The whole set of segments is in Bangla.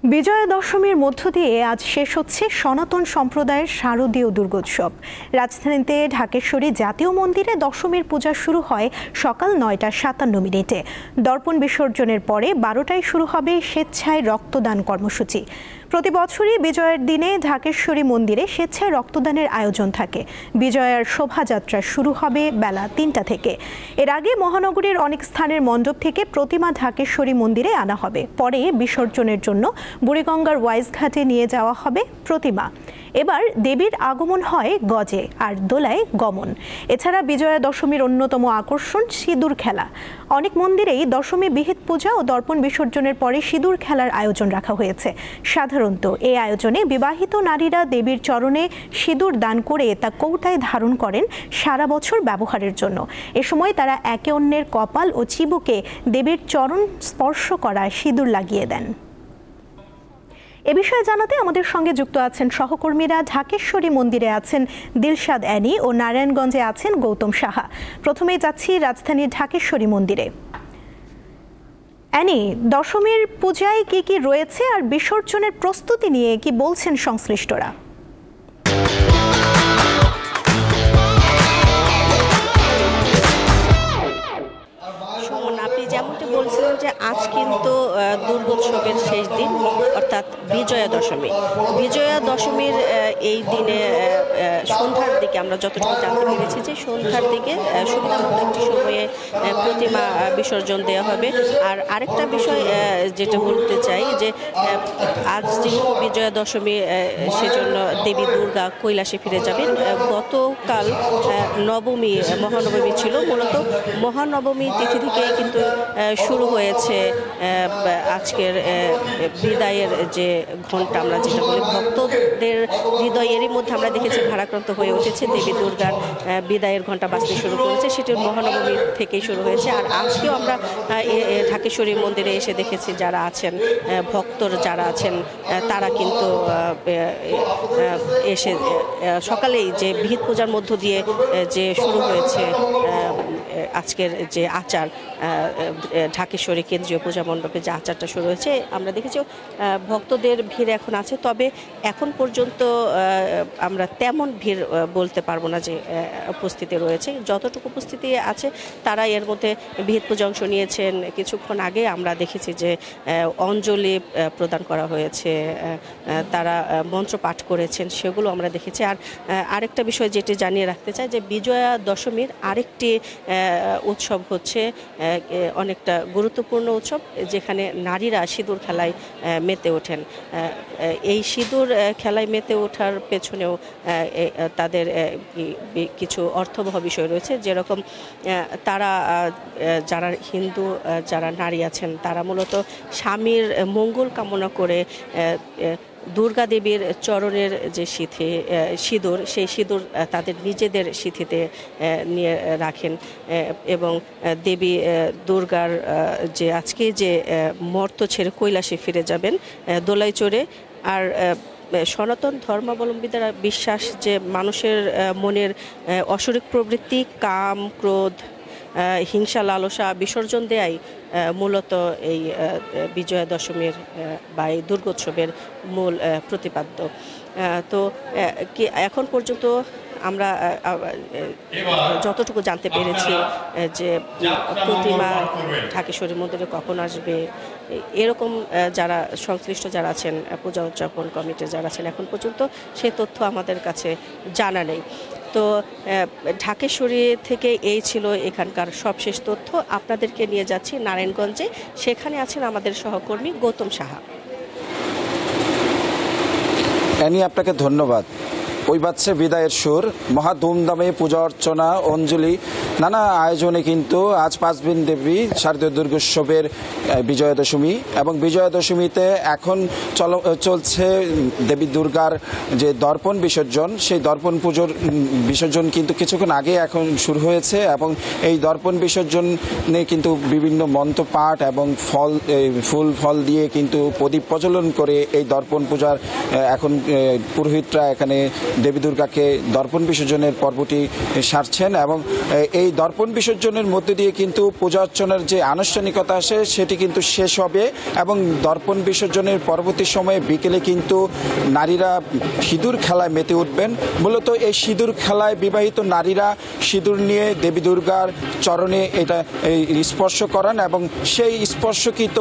বিজয়া দশমীর মধ্য দিয়ে আজ শেষ হচ্ছে সনাতন সম্প্রদায়ের শারদীয় দুর্গোৎসব। রাজধানীতে ঢাকেশ্বরী জাতীয় মন্দিরে দশমীর পূজা শুরু হয় সকাল ৯টা ৫৭ মিনিটে। দর্পণ বিসর্জনের পরে ১২টায় শুরু হবে স্বেচ্ছায় রক্তদান কর্মসূচি। প্রতি বছরই বিজয়ার দিনে ঢাকেশ্বরী মন্দিরে স্বেচ্ছায় রক্তদানের আয়োজন থাকে। বিজয়ার শোভাযাত্রা শুরু হবে বেলা ৩টা থেকে। এর আগে মহানগরীর অনেক স্থানের মণ্ডপ থেকে প্রতিমা ঢাকেশ্বরী মন্দিরে আনা হবে। পরে বিসর্জনের জন্য বুড়িগঙ্গার ওয়াইজ ঘাটে নিয়ে যাওয়া হবে প্রতিমা। এবার দেবীর আগমন হয় গজে আর দোলায় গমন। এছাড়া বিজয়া দশমীর অন্যতম আকর্ষণ সিঁদুর খেলা। অনেক মন্দিরেই দশমী বিহিত পূজা ও দর্পণ বিসর্জনের পরে সিঁদুর খেলার আয়োজন রাখা হয়েছে। সাধারণত এই আয়োজনে বিবাহিত নারীরা দেবীর চরণে সিঁদুর দান করে তা কৌটায় ধারণ করেন সারা বছর ব্যবহারের জন্য। এ সময় তারা একে অন্যের কপাল ও চিবুকে দেবীর চরণ স্পর্শ করা সিঁদুর লাগিয়ে দেন। এ বিষয়ে জানাতে আমাদের সঙ্গে যুক্ত আছেন সহকর্মীরা। ঢাকেশ্বরী মন্দিরে আছেন দিলশাদ অ্যানি ও নারায়ণগঞ্জে আছেন গৌতম সাহা। প্রথমেই যাচ্ছি রাজধানীর ঢাকেশ্বরী মন্দিরে। অ্যানি, দশমীর পূজায় কি কি রয়েছে আর বিসর্জনের প্রস্তুতি নিয়ে কি বলছেন সংশ্লিষ্টরা? আপনি যেমনটি বলছিলেন যে আজ কিন্তু দুর্গোৎসবের শেষ দিন, অর্থাৎ বিজয়া দশমী। বিজয়া দশমীর এই দিনে সন্ধ্যার দিকে আমরা যতটুকু জানতে পেরেছি যে সন্ধ্যার দিকে সুবিধামতো একটি সময়ে প্রতিমা বিসর্জন দেওয়া হবে। আর আরেকটা বিষয় যেটা বলতে চাই যে আজ যেহেতু বিজয়া দশমী, সেজন্য দেবী দুর্গা কৈলাসে ফিরে যাবেন। গতকাল নবমী, মহানবমী ছিল। মূলত মহানবমী তিথি থেকে কিন্তু শুরু হয়েছে আজকের বিদায়ের যে ঘণ্টা, আমরা যেটা বলি ভক্তদের হৃদয়েরই মধ্যে আমরা দেখেছি ভারাক্রান্ত হয়ে উঠেছে। দেবী দুর্গার বিদায়ের ঘণ্টা বাজতে শুরু করেছে, সেটি মহানবমী থেকেই শুরু হয়েছে। আর আজকেও আমরা ঢাকেশ্বরী মন্দিরে এসে দেখেছি যারা আছেন, ভক্তর যারা আছেন, তারা কিন্তু এসে সকালেই যে বিহিত পূজার মধ্য দিয়ে যে শুরু হয়েছে আজকের যে আচার, ঢাকেশ্বরী কেন্দ্রীয় পূজা মণ্ডপে যে আচারটা শুরু হয়েছে, আমরা দেখেছি ভক্তদের ভিড় এখন আছে। তবে এখন পর্যন্ত আমরা তেমন ভিড় বলতে পারবো না যে উপস্থিতি রয়েছে। যতটুকু উপস্থিতি আছে তারা এর মধ্যে বিহিত পূজা অংশ নিয়েছেন। কিছুক্ষণ আগে আমরা দেখেছি যে অঞ্জলি প্রদান করা হয়েছে, তারা মন্ত্র পাঠ করেছেন, সেগুলো আমরা দেখেছি। আর আরেকটা বিষয় যেটি জানিয়ে রাখতে চাই যে বিজয়া দশমীর আরেকটি উৎসব হচ্ছে অনেকটা গুরুত্বপূর্ণ উৎসব, যেখানে নারীরা সিঁদুর খেলায় মেতে ওঠেন। এই সিঁদুর খেলায় মেতে ওঠার পেছনেও তাদের কিছু অর্থবহ বিষয় রয়েছে। যেরকম তারা, যারা হিন্দু যারা নারী আছেন, তারা মূলত স্বামীর মঙ্গল কামনা করে দুর্গা দেবীর চরণের যে সিঁদুর, সেই সিঁদুর তাদের নিজেদের সিঁথিতে নিয়ে রাখেন। এবং দেবী দুর্গার যে আজকে যে মর্ত ছেড়ে কৈলাসে ফিরে যাবেন দোলায় চড়ে। আর সনাতন ধর্মাবলম্বীদের বিশ্বাস যে মানুষের মনের অসুরিক প্রবৃত্তি, কাম, ক্রোধ, হিংসা, লালসা বিসর্জন দেয়াই মূলত এই বিজয়া দশমীর বা এই দুর্গোৎসবের মূল প্রতিপাদ্য। তো এখন পর্যন্ত আমরা যতটুকু জানতে পেরেছি যে প্রতিমা ঢাকেশ্বরী মন্দিরে কখন আসবে, এরকম যারা সংশ্লিষ্ট যারা আছেন, পূজা উদযাপন কমিটির যারা আছেন, এখন পর্যন্ত সে তথ্য আমাদের কাছে জানা নেই। তো ঢাকেশ্বরী থেকে এই ছিল এখানকার সবশেষ তথ্য। আপনাদেরকে নিয়ে যাচ্ছি নারায়ণগঞ্জে, সেখানে আছেন আমাদের সহকর্মী গৌতম সাহা। আপনাকে ধন্যবাদ। ওই বাচ্চা বিদায়ের সুর, মহা ধুমধামে পূজা অর্চনা, অঞ্জলি, নানা আয়োজনে কিন্তু আজ 5 দিন দেবী শারদীয় দুর্গোৎসবের বিজয়া দশমী। এবং বিজয়া দশমীতে এখন চলছে দেবী দুর্গার যে দর্পণ বিসর্জন, সেই দর্পণ পুজোর বিসর্জন কিন্তু কিছুক্ষণ আগে এখন শুরু হয়েছে। এবং এই দর্পণ বিসর্জনে কিন্তু বিভিন্ন মন্ত্রপাঠ এবং ফুল ফল দিয়ে কিন্তু প্রদীপ প্রজ্বলন করে এই দর্পণ পূজার এখন পুরোহিতরা এখানে দেবী দুর্গাকে দর্পণ বিসর্জনের পর্বটি সারছেন। এবং এই দর্পণ বিসর্জনের মধ্যে দিয়ে কিন্তু পূজা অর্চনার যে আনুষ্ঠানিকতা আসে সেটি সেটি কিন্তু শেষ হবে এবং দর্পণ বিসর্জনের পরবর্তী সময়ে বিকেলে কিন্তু নারীরা সিঁদুর খেলায় মেতে উঠবেন। মূলত এই সিঁদুর খেলায় বিবাহিত নারীরা সিঁদুর নিয়ে দেবী দুর্গার চরণে এটা স্পর্শ করান এবং সেই স্পর্শকৃত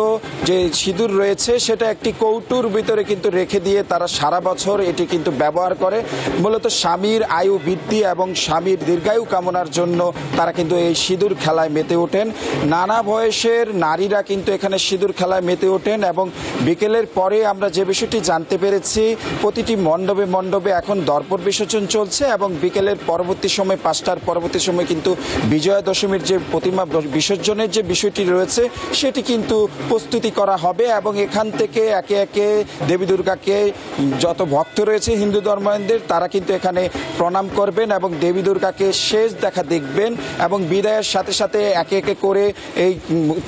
যে সিঁদুর রয়েছে সেটা একটি কৌটোর ভিতরে কিন্তু রেখে দিয়ে তারা সারা বছর এটি কিন্তু ব্যবহার করে। মূলত স্বামীর আয়ু বৃদ্ধি এবং স্বামীর দীর্ঘায়ু কামনার জন্য তারা কিন্তু এই সিঁদুর খেলায় মেতে ওঠেন। নানা বয়সের নারীরা কিন্তু এখানে সিঁদুর খেলায় মেতে ওঠেন এবং বিকেলের পরে আমরা যে বিষয়টি জানতে পেরেছি প্রতিটি মণ্ডপে মণ্ডপে এখন দর্পণ বিসর্জন চলছে এবং বিকেলের পরবর্তী সময় 5টার পরবর্তী সময় কিন্তু বিজয়া দশমীর যে প্রতিমা বিসর্জনের যে বিষয়টি রয়েছে সেটি কিন্তু প্রস্তুতি করা হবে এবং এখান থেকে একে একে দেবী দুর্গাকে যত ভক্ত রয়েছে হিন্দু ধর্মাবলম্বীদের তারা কিন্তু এখানে প্রণাম করবেন এবং দেবী দুর্গাকে শেষ দেখা দেখবেন এবং বিদায়ের সাথে সাথে একে একে করে এই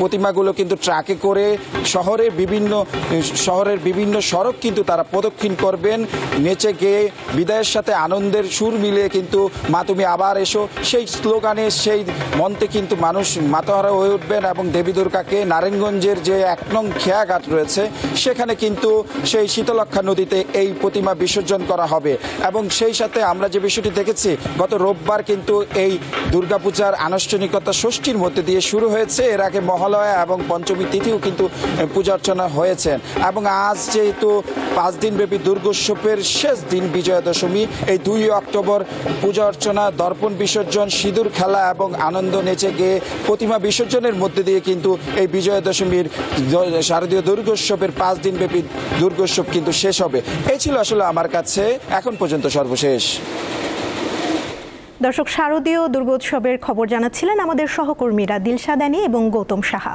প্রতিমাগুলো কিন্তু ট্রাকে করে শহরের বিভিন্ন সড়ক কিন্তু তারা প্রদক্ষিণ করবেন। নেচে গেয়ে বিদায়ের সাথে আনন্দের সুর মিলিয়ে কিন্তু মা তুমি আবার এসো সেই স্লোগানে সেই মন্ত্রে কিন্তু মানুষ মাতাহারা হয়ে উঠবেন এবং দেবী দুর্গাকে নারায়ণগঞ্জের যে 1 নং খেয়াঘাট রয়েছে সেখানে কিন্তু সেই শীতলক্ষা নদীতে এই প্রতিমা বিসর্জন করা হবে। এবং সেই সাথে আমরা যে বিষয়টি দেখেছি গত রোববার কিন্তু এই দুর্গাপূজার আনুষ্ঠানিকতা ষষ্ঠীর মধ্যে দিয়ে শুরু হয়েছে। এর আগে মহালয়া এবং পঞ্চমী তিথিও কিন্তু পূজা অর্চনা হয়েছে এবং আজ যেহেতু 5 দিনব্যাপী দুর্গোৎসবের শেষ দিন বিজয়া দশমী, এই 2 অক্টোবর পূজা অর্চনা, দর্পণ বিসর্জন, সিঁদুর খেলা এবং আনন্দ নেচে গিয়ে প্রতিমা বিসর্জনের মধ্যে দিয়ে কিন্তু এই বিজয়া দশমীর শারদীয় দুর্গোৎসবের 5 দিনব্যাপী দুর্গোৎসব কিন্তু শেষ হবে। এই ছিল আসলে আমার কাছে এখন পর্যন্ত সর্বশেষ। দর্শক, শারদীয় দুর্গোৎসবের খবর জানাচ্ছিলেন আমাদের সহকর্মীরা দিলশাদানী এবং গৌতম সাহা।